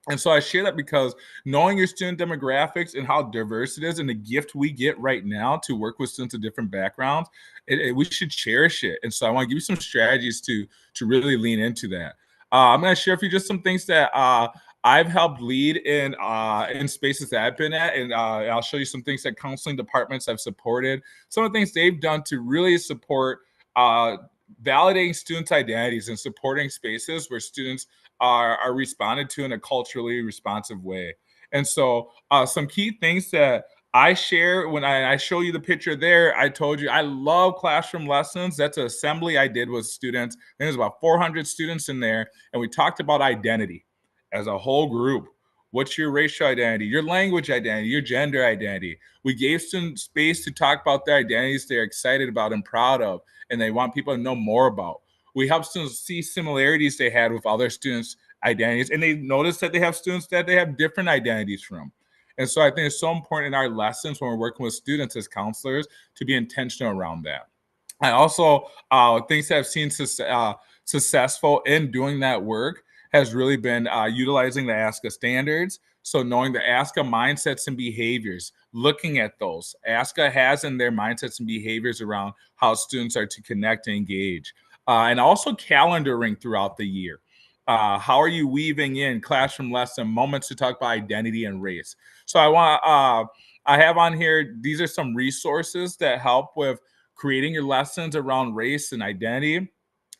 And so I share that because knowing your student demographics and how diverse it is and the gift we get right now to work with students of different backgrounds, we should cherish it. And so I want to give you some strategies to really lean into that. I'm going to share with you just some things that I've helped lead in spaces that I've been at, and I'll show you some things that counseling departments have supported, some of the things they've done to really support validating students' identities and supporting spaces where students are responded to in a culturally responsive way. And so some key things that I share when I show you the picture there, I told you I love classroom lessons. That's an assembly I did with students. There's about 400 students in there, and we talked about identity as a whole group. What's your racial identity, your language identity, your gender identity? We gave students space to talk about their identities they're excited about and proud of, and they want people to know more about. We help students see similarities they had with other students' identities, and they notice that they have students that they have different identities from. And so I think it's so important in our lessons when we're working with students as counselors to be intentional around that. I also things that I've seen successful in doing that work has really been utilizing the ASCA standards. So knowing the ASCA mindsets and behaviors, looking at those. ASCA has in their mindsets and behaviors around how students are to connect and engage. And also calendaring throughout the year. How are you weaving in classroom lesson moments to talk about identity and race? So I have on here, these are some resources that help with creating your lessons around race and identity.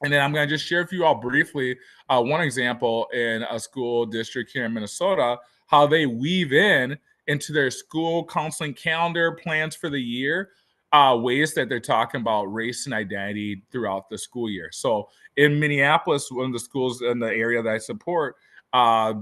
And then I'm going to just share with you all briefly one example in a school district here in Minnesota, how they weave in into their school counseling calendar plans for the year, ways that they're talking about race and identity throughout the school year. So in Minneapolis, one of the schools in the area that I support,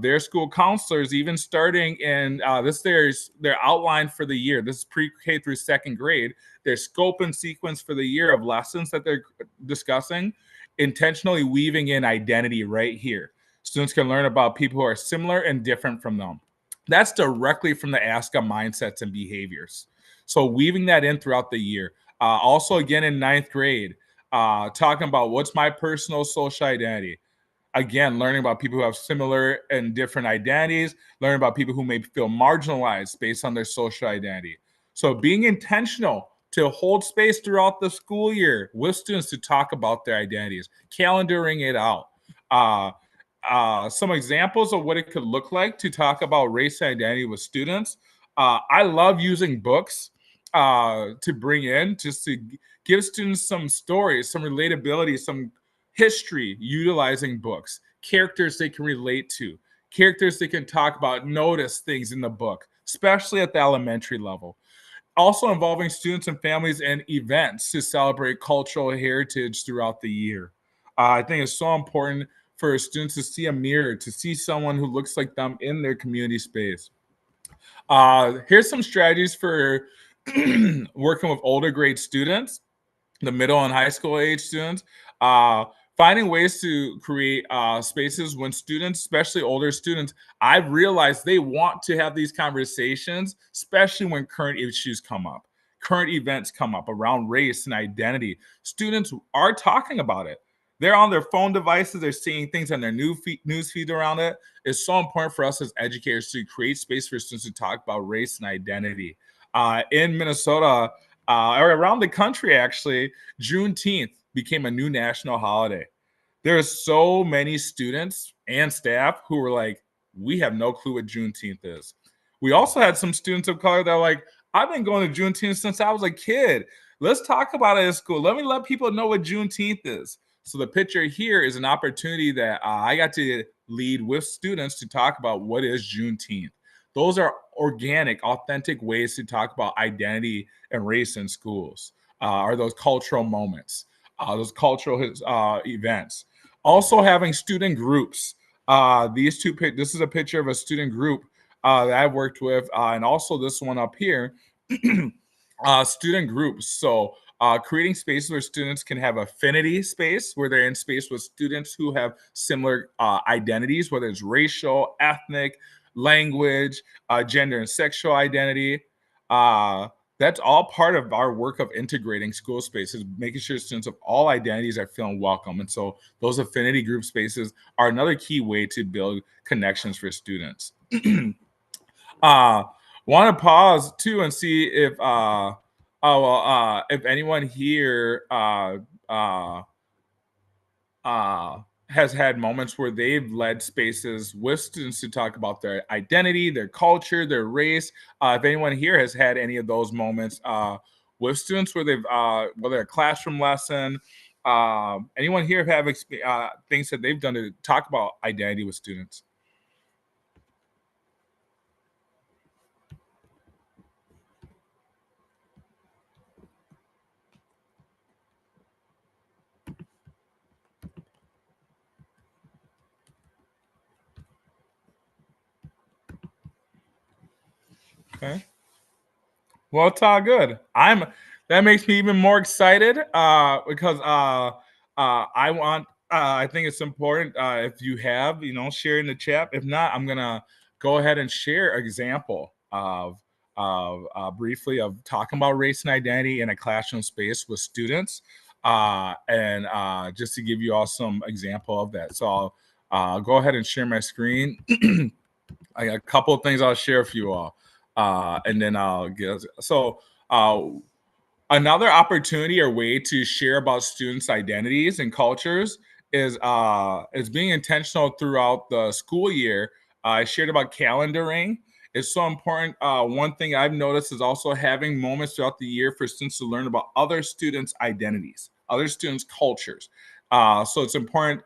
their school counselors, even starting in their outline for the year. This is pre-K through second grade. Their scope and sequence for the year of lessons that they're discussing, intentionally weaving in identity right here. Students can learn about people who are similar and different from them. That's directly from the ASCA mindsets and behaviors. So weaving that in throughout the year. Also, again, in ninth grade, talking about what's my personal social identity. Again, learning about people who have similar and different identities, learning about people who may feel marginalized based on their social identity. So being intentional to hold space throughout the school year with students to talk about their identities, calendaring it out. Some examples of what it could look like to talk about race and identity with students. I love using books to bring in, just to give students some stories, some relatability, some history utilizing books, characters they can relate to, characters they can talk about, notice things in the book, especially at the elementary level. Also involving students and families and events to celebrate cultural heritage throughout the year. I think it's so important for students to see a mirror, to see someone who looks like them in their community space. Here's some strategies for working with older grade students, the middle and high school age students. finding ways to create spaces when students, especially older students, I've realized they want to have these conversations, especially when current issues come up, current events come up around race and identity. Students are talking about it. They're on their phone devices. They're seeing things on their news feed around it. It's so important for us as educators to create space for students to talk about race and identity. In Minnesota, or around the country, actually, Juneteenth became a new national holiday. There's so many students and staff who were like, we have no clue what Juneteenth is. We also had some students of color that were like, I've been going to Juneteenth since I was a kid. Let's talk about it in school. Let me let people know what Juneteenth is. So the picture here is an opportunity that I got to lead with students to talk about what is Juneteenth. Those are organic, authentic ways to talk about identity and race in schools, are those cultural moments, those cultural events. Also having student groups. This is a picture of a student group that I've worked with, and also this one up here, student groups. So creating spaces where students can have affinity space, where they're in space with students who have similar identities, whether it's racial, ethnic, language, gender and sexual identity. That's all part of our work of integrating school spaces, making sure students of all identities are feeling welcome. And so those affinity group spaces are another key way to build connections for students. Want to pause too and see if if anyone here has had moments where they've led spaces with students to talk about their identity, their culture, their race. If anyone here has had any of those moments with students where they've, whether a classroom lesson, anyone here have things that they've done to talk about identity with students? Okay. Well, it's all good. That makes me even more excited because I think it's important if you have, share in the chat. If not, I'm gonna go ahead and share an example of briefly of talking about race and identity in a classroom space with students, and just to give you all some example of that. So I'll go ahead and share my screen. I got a couple of things I'll share with you all, and then I'll get. So another opportunity or way to share about students' identities and cultures is being intentional throughout the school year. I shared about calendaring. It's so important. One thing I've noticed is also having moments throughout the year for students to learn about other students' identities, other students' cultures. So it's important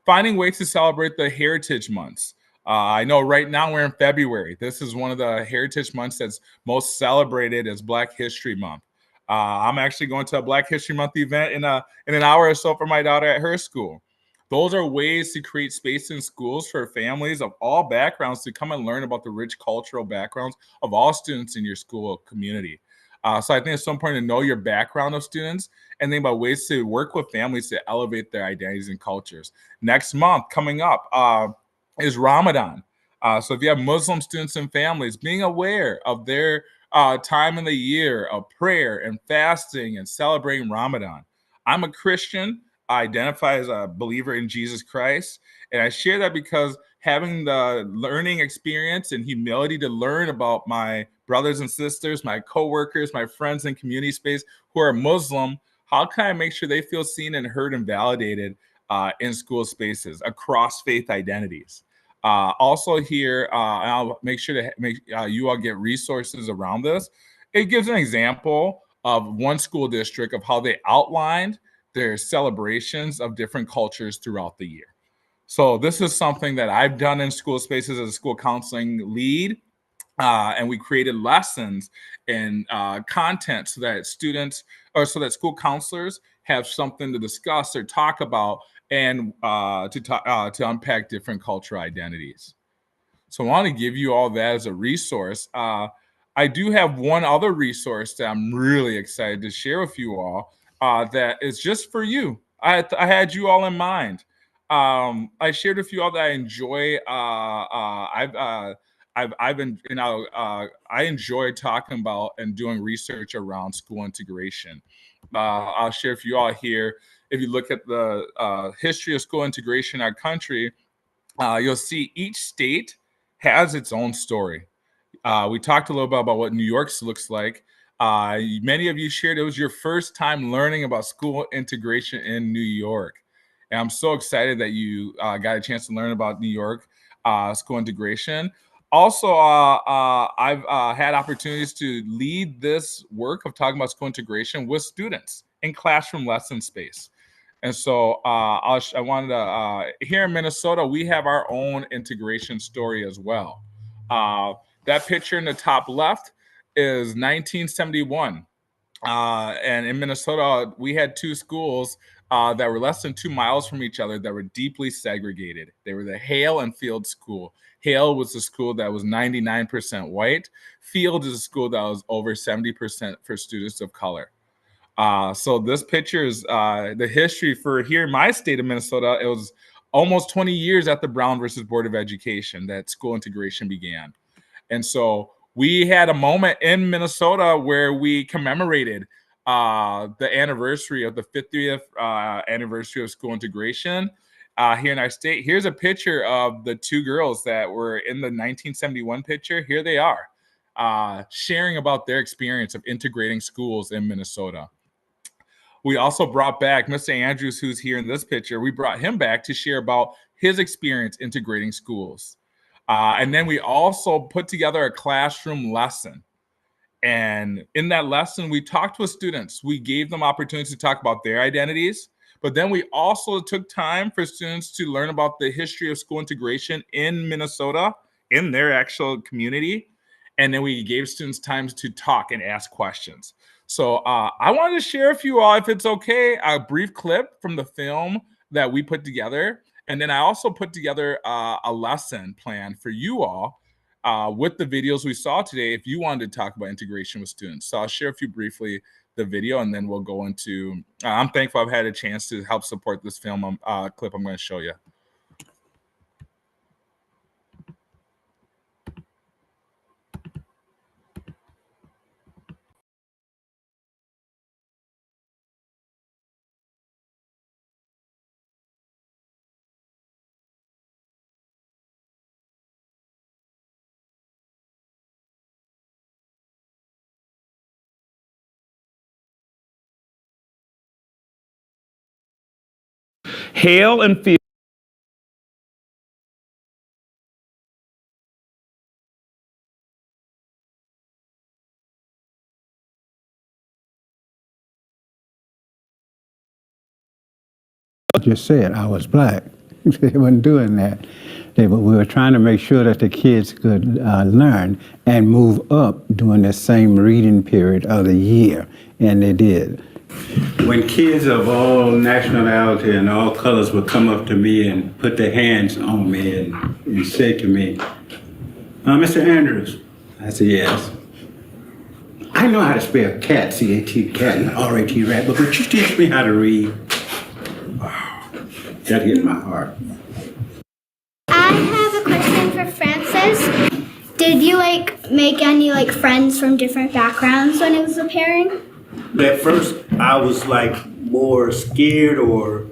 finding ways to celebrate the heritage months. I know right now we're in February. This is one of the heritage months that's most celebrated as Black History Month. I'm actually going to a Black History Month event in an hour or so for my daughter at her school. Those are ways to create space in schools for families of all backgrounds to come and learn about the rich cultural backgrounds of all students in your school community. So I think it's so important to know your background of students and think about ways to work with families to elevate their identities and cultures. Next month coming up is Ramadan. So if you have Muslim students and families, being aware of their time in the year of prayer and fasting and celebrating Ramadan. I'm a Christian. I identify as a believer in Jesus Christ. And I share that because having the learning experience and humility to learn about my brothers and sisters, my coworkers, my friends in community space who are Muslim, how can I make sure they feel seen and heard and validated in school spaces across faith identities? Also here, I'll make sure to make you all get resources around this. It gives an example of one school district of how they outlined their celebrations of different cultures throughout the year. So this is something that I've done in school spaces as a school counseling lead. And we created lessons and content so that so that school counselors have something to discuss or talk about and to unpack different cultural identities. So I want to give you all that as a resource. I do have one other resource that I'm really excited to share with you all that is just for you. I had you all in mind. I shared with you all that I enjoy. I've been, I enjoy talking about and doing research around school integration. I'll share with you all here. If you look at the history of school integration in our country, you'll see each state has its own story. We talked a little bit about what New York's looks like. Many of you shared it was your first time learning about school integration in New York. And I'm so excited that you got a chance to learn about New York school integration. Also, I've had opportunities to lead this work of talking about school integration with students in classroom lesson space. And so I wanted to, here in Minnesota, we have our own integration story as well. That picture in the top left is 1971. And in Minnesota, we had two schools that were less than 2 miles from each other that were deeply segregated. They were the Hale and Field School. Hale was a school that was 99% white. Field is a school that was over 70% for students of color. So this picture is the history for here in my state of Minnesota. It was almost 20 years after Brown versus Board of Education that school integration began. And so we had a moment in Minnesota where we commemorated the anniversary of the 50th anniversary of school integration here in our state. Here's a picture of the two girls that were in the 1971 picture. Here they are sharing about their experience of integrating schools in Minnesota. We also brought back Mr. Andrews, who's here in this picture. We brought him back to share about his experience integrating schools. And then we also put together a classroom lesson. And in that lesson, we talked with students. We gave them opportunities to talk about their identities. But then we also took time for students to learn about the history of school integration in Minnesota, in their actual community. And then we gave students time to talk and ask questions. So I wanted to share with you all, if it's okay, a brief clip from the film that we put together. And then I also put together a lesson plan for you all with the videos we saw today if you wanted to talk about integration with students. So I'll share with you briefly the video, and then we'll go into, I'm thankful I've had a chance to help support this film clip I'm going to show you. Hale and Field. Just said I was black. They weren't doing that. We were trying to make sure that the kids could learn and move up during the same reading period of the year, and they did. When kids of all nationality and all colors would come up to me and put their hands on me and say to me, Mr. Andrews, I said, yes. I know how to spell cat, C-A-T, cat, and R-A-T, rat, but would you teach me how to read? That hit my heart. I have a question for Francis. Did you make any friends from different backgrounds when it was preparing? At first I was more scared or,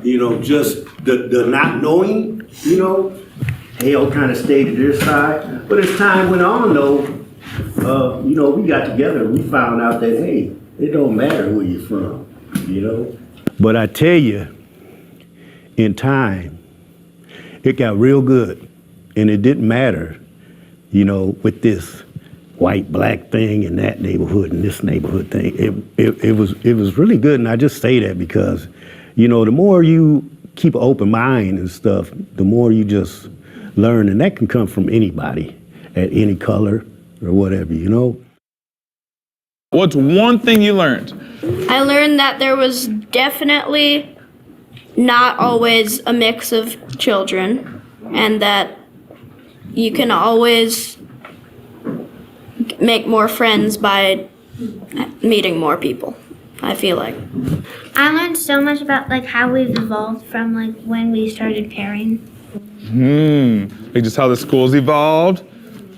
just the not knowing, Hale kind of stayed to their side. But as time went on though, we got together and we found out that, hey, it don't matter where you're from, But I tell you, in time, it got real good, and it didn't matter, with this white black thing in that neighborhood and this neighborhood thing. It was really good, and I just say that because, the more you keep an open mind and stuff, the more you just learn, and that can come from anybody at any color or whatever, What's one thing you learned? I learned that there was definitely not always a mix of children, and that you can always make more friends by meeting more people. I feel like. I learned so much about like how we've evolved from like when we started pairing. Like just how the school's evolved.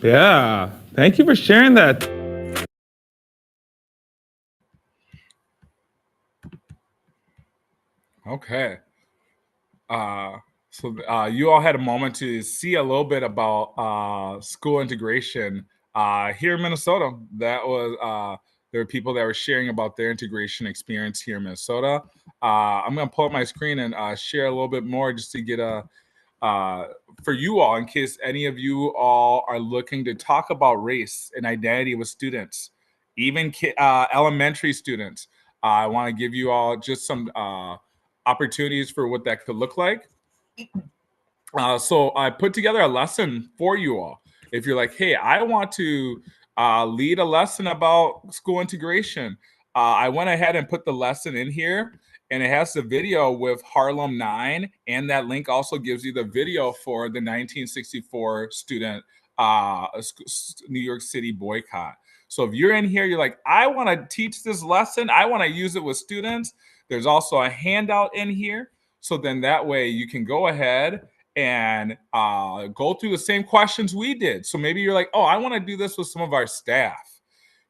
Yeah. Thank you for sharing that. Okay. So you all had a moment to see a little bit about school integration here in Minnesota. That was there were people that were sharing about their integration experience here in Minnesota. I'm going to pull up my screen and share a little bit more just to get a for you all, in case any of you all are looking to talk about race and identity with students, even elementary students. I want to give you all just some opportunities for what that could look like. So I put together a lesson for you all. If you're like, hey, I want to lead a lesson about school integration, I went ahead and put the lesson in here, and it has the video with Harlem 9, and that link also gives you the video for the 1964 student New York City boycott. So if you're in here, you're like, I want to teach this lesson, I want to use it with students. There's also a handout in here. So then that way you can go ahead and go through the same questions we did. So maybe you're like, oh, I want to do this with some of our staff.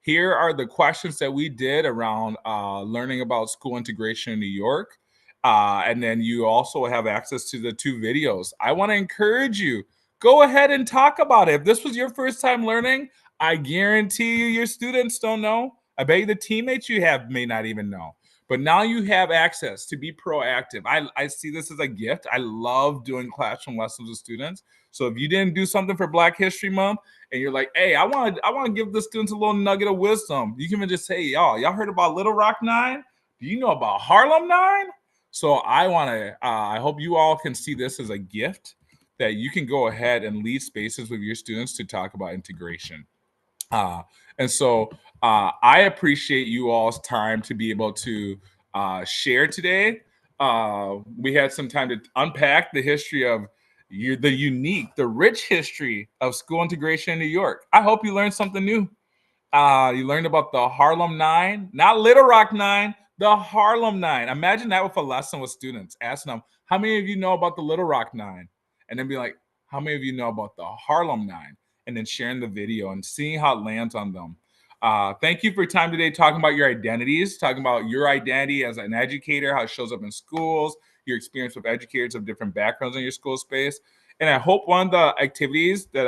Here are the questions that we did around learning about school integration in New York. And then you also have access to the 2 videos. I want to encourage you, go ahead and talk about it. If this was your first time learning, I guarantee you your students don't know. I bet you the teammates you have may not even know. But now you have access to be proactive. I see this as a gift. I love doing classroom lessons with students. So if you didn't do something for Black History Month and you're like, hey, I want to give the students a little nugget of wisdom, you can even just say, y'all heard about Little Rock 9? Do you know about Harlem 9? So I hope you all can see this as a gift that you can go ahead and lead spaces with your students to talk about integration. And so I appreciate you all's time to be able to share today. We had some time to unpack the history of the rich history of school integration in New York. I hope you learned something new. You learned about the Harlem 9, not Little Rock 9, the Harlem 9. Imagine that with a lesson with students, asking them, how many of you know about the Little Rock 9? And then be like, how many of you know about the Harlem 9? And then sharing the video and seeing how it lands on them. Thank you for your time today talking about your identities, talking about your identity as an educator, how it shows up in schools, your experience with educators of different backgrounds in your school space. And I hope one of the activities that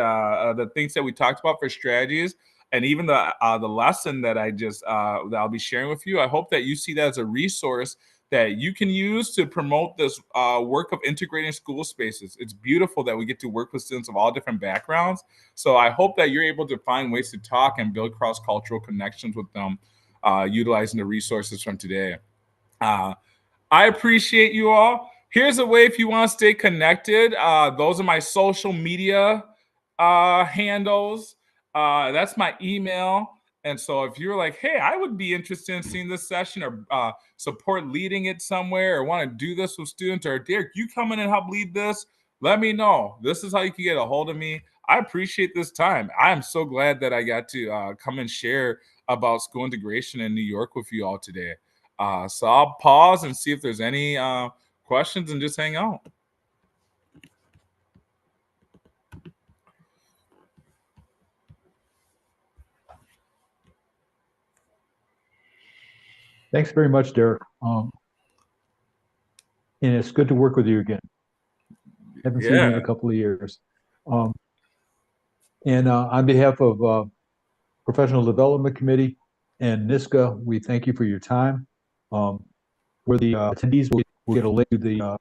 the things that we talked about for strategies, and even the lesson that that I'll be sharing with you, I hope that you see that as a resource that you can use to promote this work of integrating school spaces. It's beautiful that we get to work with students of all different backgrounds. So I hope that you're able to find ways to talk and build cross-cultural connections with them, utilizing the resources from today. I appreciate you all. Here's a way if you want to stay connected. Those are my social media handles. That's my email. And so if you're like, hey, I would be interested in seeing this session or support leading it somewhere or want to do this with students, or Derek, you come in and help lead this, let me know. This is how you can get a hold of me. I appreciate this time. I am so glad that I got to come and share about school integration in New York with you all today. So I'll pause and see if there's any questions and just hang out. Thanks very much, Derek. And it's good to work with you again. Haven't seen you in a couple of years. And on behalf of Professional Development Committee and NYSSCA, we thank you for your time. For the attendees, we'll get a link to the